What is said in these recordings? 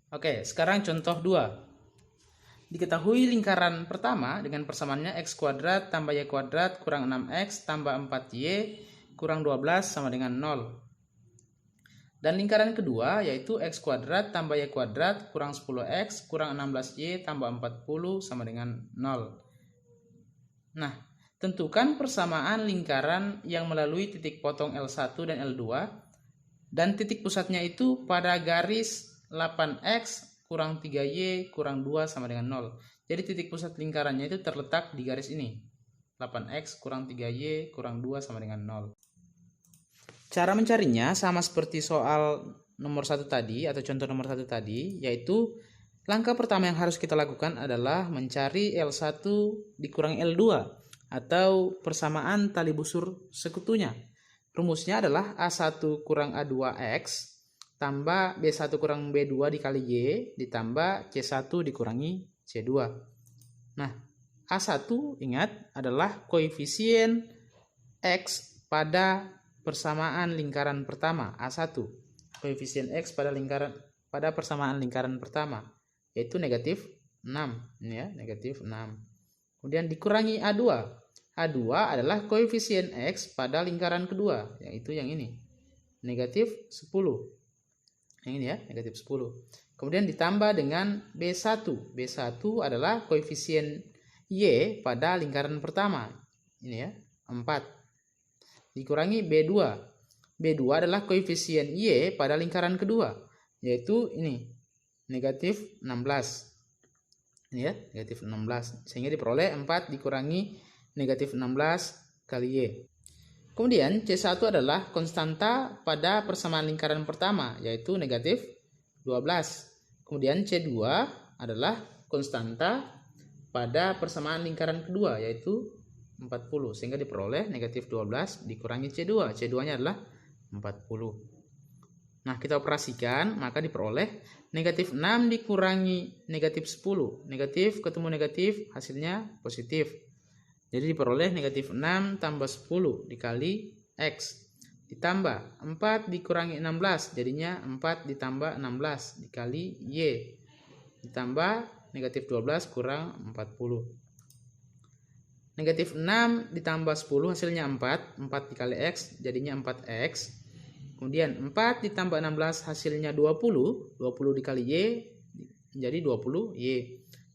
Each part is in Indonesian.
Oke, sekarang contoh 2. Diketahui lingkaran pertama dengan persamaannya x kuadrat tambah y kuadrat kurang 6x tambah 4y kurang 12 sama dengan 0. Dan lingkaran kedua yaitu x kuadrat tambah y kuadrat kurang 10x kurang 16y tambah 40 sama dengan 0. Nah, tentukan persamaan lingkaran yang melalui titik potong L1 dan L2 dan titik pusatnya itu pada garis 8x kurang 3y kurang 2 sama dengan 0. Jadi titik pusat lingkarannya itu terletak di garis ini. 8x kurang 3y kurang 2 sama dengan 0. Cara mencarinya sama seperti soal nomor 1 tadi atau contoh nomor 1 tadi, yaitu langkah pertama yang harus kita lakukan adalah mencari L1 dikurangi L2 atau persamaan tali busur sekutunya. Rumusnya adalah A1 kurang A2X tambah B1 kurang B2 dikali Y ditambah C1 dikurangi C2. Nah, A1 ingat adalah koefisien X pada persamaan lingkaran pertama. A1 koefisien X pada persamaan lingkaran pertama yaitu negatif 6 ini ya, negatif 6. Kemudian dikurangi A2. A2 adalah koefisien X pada lingkaran kedua, yaitu yang ini, negatif 10. Yang ini ya, negatif 10. Kemudian ditambah dengan B1. B1 adalah koefisien Y pada lingkaran pertama. Ini ya, 4. Dikurangi B2. B2 adalah koefisien Y pada lingkaran kedua, yaitu ini, negatif 16. Ini ya, negatif 16. Sehingga diperoleh 4 dikurangi negatif 16 kali Y. Kemudian C1 adalah konstanta pada persamaan lingkaran pertama, yaitu negatif 12. Kemudian C2 adalah konstanta pada persamaan lingkaran kedua, yaitu 40. Sehingga diperoleh negatif 12 dikurangi C2. C2-nya adalah 40. Nah, kita operasikan, maka diperoleh negatif 6 dikurangi negatif 10. Negatif ketemu negatif, hasilnya positif. Jadi diperoleh negatif 6 tambah 10 dikali X. Ditambah 4 dikurangi 16, jadinya 4 ditambah 16 dikali Y. Ditambah negatif 12 kurang 40. Negatif 6 ditambah 10 hasilnya 4. 4 dikali X jadinya 4X. Kemudian 4 ditambah 16 hasilnya 20. 20 dikali Y menjadi 20Y.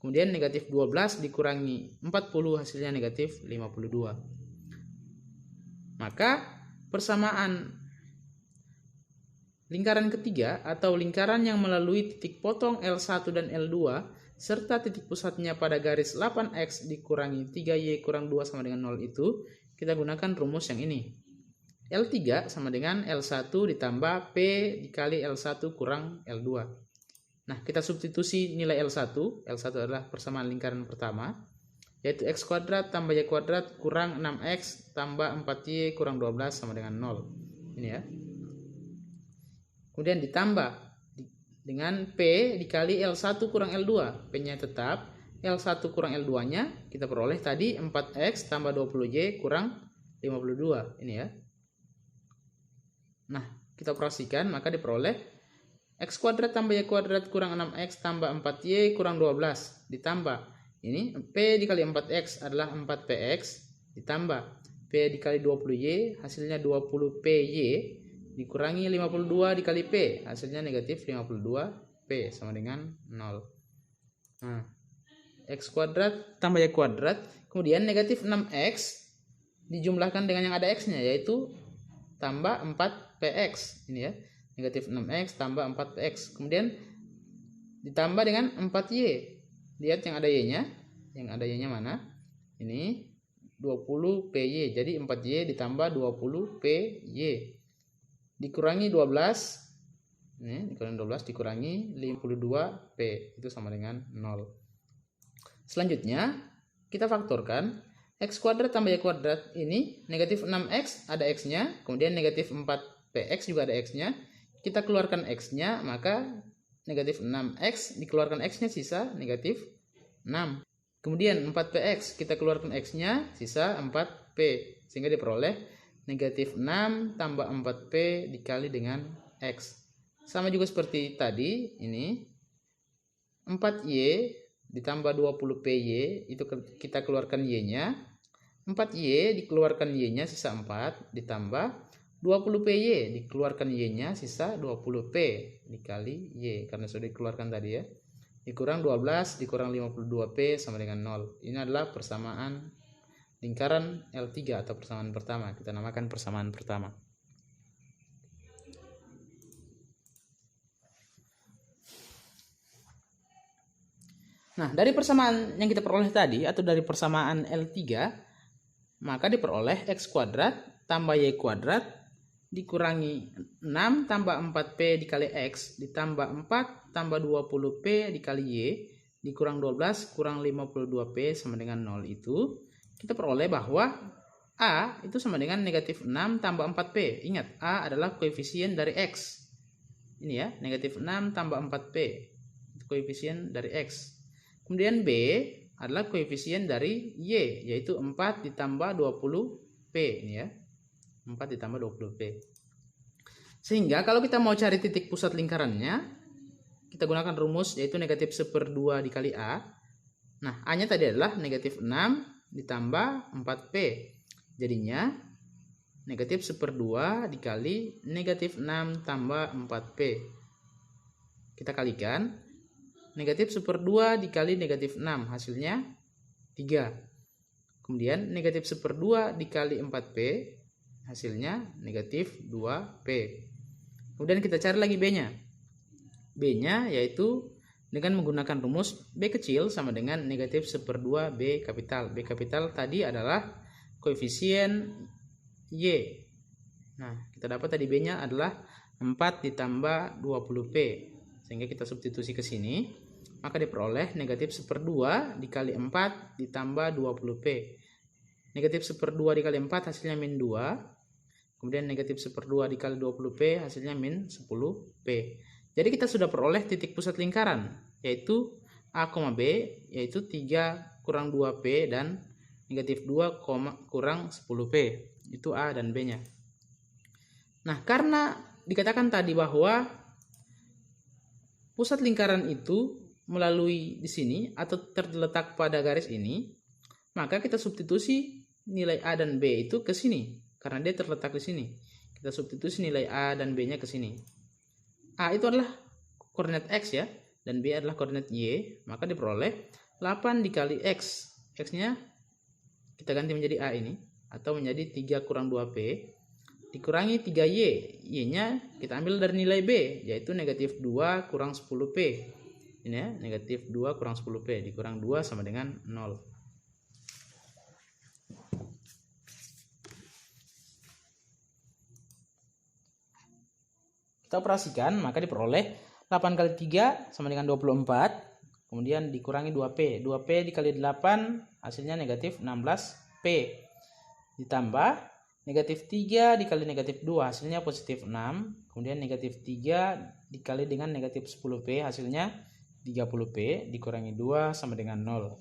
Kemudian negatif 12 dikurangi 40 hasilnya negatif 52. Maka persamaan lingkaran ketiga atau lingkaran yang melalui titik potong L1 dan L2 serta titik pusatnya pada garis 8X dikurangi 3Y kurang 2 sama dengan 0 itu, kita gunakan rumus yang ini. L3 sama dengan L1 ditambah P dikali L1 kurang L2. Nah, kita substitusi nilai L1. L1 adalah persamaan lingkaran pertama, yaitu X kuadrat tambah Y kuadrat kurang 6X tambah 4Y kurang 12 sama dengan 0. Ini ya. Kemudian ditambah dengan P dikali L1 kurang L2. P-nya tetap. L1 kurang L2-nya kita peroleh tadi 4X tambah 20Y kurang 52. Ini ya. Nah, kita operasikan, maka diperoleh X kuadrat tambah Y kuadrat kurang 6X tambah 4Y kurang 12. Ditambah, ini P dikali 4X adalah 4PX. Ditambah P dikali 20Y, hasilnya 20PY. Dikurangi 52 dikali P, hasilnya negatif 52P sama dengan 0. Nah, X kuadrat tambah Y kuadrat, kemudian negatif 6X dijumlahkan dengan yang ada X-nya, yaitu tambah 4PX. Ini ya. Negatif 6X tambah 4PX. Kemudian ditambah dengan 4Y. Lihat yang ada Y-nya. Yang ada Y-nya mana? Ini 20PY. Jadi 4Y ditambah 20PY. Dikurangi 12. Ini dikurangi 12 dikurangi 52P. Itu sama dengan 0. Selanjutnya kita faktorkan. X kuadrat tambah Y kuadrat ini negatif 6X ada X-nya. Kemudian negatif 4PX juga ada X-nya. Kita keluarkan X-nya, maka negatif 6X dikeluarkan X-nya sisa negatif 6. Kemudian 4PX kita keluarkan X-nya sisa 4P. Sehingga diperoleh negatif 6 tambah 4P dikali dengan X. Sama juga seperti tadi, ini 4Y ditambah 20PY, itu kita keluarkan Y-nya. 4Y dikeluarkan Y-nya sisa 4, ditambah 20PY dikeluarkan Y-nya sisa 20P dikali Y, karena sudah dikeluarkan tadi ya. Dikurang 12 dikurang 52P sama dengan 0. Ini adalah persamaan lingkaran L3 atau persamaan pertama. Kita namakan persamaan pertama. Nah, dari persamaan yang kita peroleh tadi atau dari persamaan L3, maka diperoleh X kuadrat tambah Y kuadrat dikurangi 6 tambah 4P dikali X ditambah 4 tambah 20P dikali Y dikurang 12 kurang 52P sama dengan 0, itu kita peroleh bahwa A itu sama dengan negatif 6 tambah 4P. Ingat, A adalah koefisien dari X. Ini ya, negatif 6 tambah 4P. Itu koefisien dari X. Kemudian B adalah koefisien dari Y, yaitu 4 ditambah 20P. Ini ya, 4 ditambah 20P. Sehingga kalau kita mau cari titik pusat lingkarannya, kita gunakan rumus yaitu negatif 1/2 dikali A. Nah, A-nya tadi adalah negatif 6 ditambah 4P. Jadinya negatif 1/2 dikali negatif 6 tambah 4P. Kita kalikan. Negatif 1/2 dikali negatif 6, hasilnya 3. Kemudian negatif 1/2 dikali 4P, hasilnya negatif 2P. Kemudian kita cari lagi B-nya. B-nya yaitu dengan menggunakan rumus B kecil sama dengan negatif 1/2 B kapital. B kapital tadi adalah koefisien Y. Nah, kita dapat tadi B-nya adalah 4 ditambah 20P. Sehingga kita substitusi ke sini, maka diperoleh negatif 1/2 dikali 4 ditambah 20P. Negatif 1/2 dikali 4 hasilnya min 2. Kemudian negatif 1/2 dikali 20P hasilnya min 10P. Jadi kita sudah peroleh titik pusat lingkaran, yaitu A, B, yaitu 3 kurang 2P dan negatif 2 kurang 10P. Itu A dan B-nya. Nah, karena dikatakan tadi bahwa pusat lingkaran itu melalui di sini atau terletak pada garis ini, maka kita substitusi nilai A dan B itu ke sini karena dia terletak di sini. Kita substitusi nilai A dan B-nya ke sini. A itu adalah koordinat X ya, dan B adalah koordinat Y, maka diperoleh 8 dikali X. X-nya kita ganti menjadi A ini atau menjadi 3 kurang 2P dikurangi 3Y. Y-nya kita ambil dari nilai B, yaitu negatif 2 kurang 10P. Ini ya, negatif 2 kurang 10P dikurang 2 sama dengan 0. Kita operasikan, maka diperoleh 8 kali 3 sama dengan 24. Kemudian dikurangi 2P. 2P dikali 8 hasilnya negatif 16P. Ditambah negatif 3 dikali negatif 2 hasilnya positif 6. Kemudian negatif 3 dikali dengan negatif 10P hasilnya 30P dikurangi 2 sama dengan 0.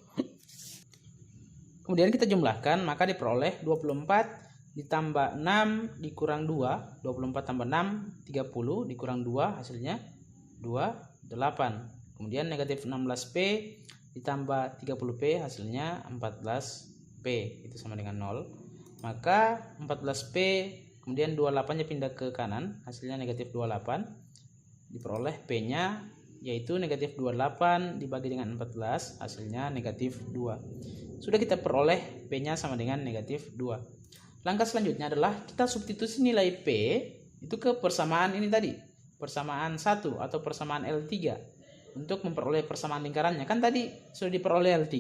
Kemudian kita jumlahkan, maka diperoleh 24 ditambah 6 dikurang 2. 24 tambah 6 30 dikurang 2 hasilnya 28. Kemudian negatif 16P ditambah 30P hasilnya 14P, itu sama dengan 0. Maka 14P kemudian 28-nya pindah ke kanan, hasilnya negatif 28. Diperoleh P-nya yaitu negatif 28 dibagi dengan 14, hasilnya negatif 2. Sudah kita peroleh P-nya sama dengan negatif 2. Langkah selanjutnya adalah kita substitusi nilai P itu ke persamaan ini tadi, persamaan 1 atau persamaan L3 untuk memperoleh persamaan lingkarannya. Kan tadi sudah diperoleh L3,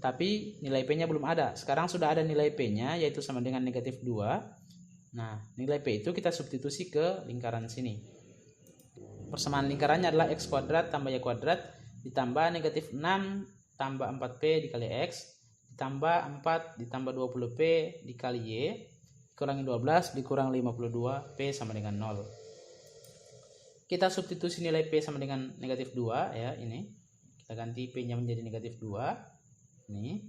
tapi nilai P-nya belum ada. Sekarang sudah ada nilai P-nya yaitu sama dengan negatif 2. Nah, nilai P itu kita substitusi ke lingkaran sini. Persamaan lingkarannya adalah X kuadrat tambah Y kuadrat ditambah negatif 6 tambah 4P dikali X ditambah 4 ditambah 20P dikali Y dikurangi 12 dikurang 52P sama dengan 0. Kita substitusi nilai P sama dengan negatif 2 ya, ini. Kita ganti P-nya menjadi negatif 2. Ini.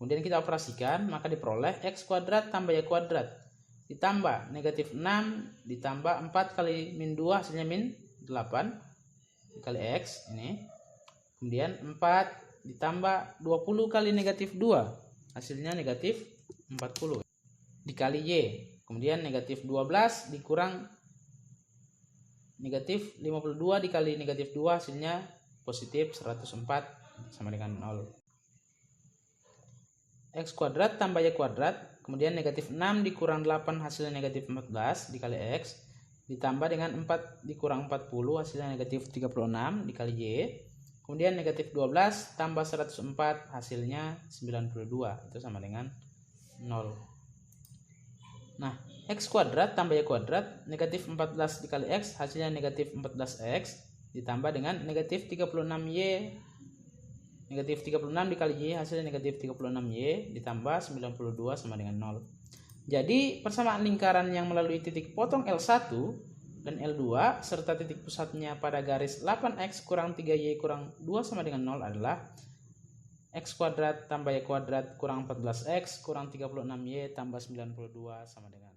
Kemudian kita operasikan, maka diperoleh X kuadrat tambah Y kuadrat ditambah negatif 6 ditambah 4 kali min 2 hasilnya min 8 dikali X ini Kemudian 4 ditambah 20 kali negatif 2, hasilnya negatif 40 dikali Y. Kemudian negatif 12 dikurang negatif 52 dikali negatif 2, hasilnya positif 104 sama dengan 0. X kuadrat tambah Y kuadrat, kemudian negatif 6 dikurang 8, hasilnya negatif 14 dikali X, ditambah dengan 4 dikurang 40, hasilnya negatif 36 dikali Y. Kemudian negatif 12 tambah 104, hasilnya 92, itu sama dengan 0. Nah, X kuadrat tambah Y kuadrat, negatif 14 dikali X, hasilnya negatif 14X, ditambah dengan negatif 36Y, negatif 36 dikali Y, hasilnya negatif 36Y, ditambah 92 sama dengan 0. Jadi persamaan lingkaran yang melalui titik potong L1 dan L2 serta titik pusatnya pada garis 8X kurang 3Y kurang 2 sama dengan 0 adalah X kuadrat tambah Y kuadrat kurang 14X kurang 36Y tambah 92 sama dengan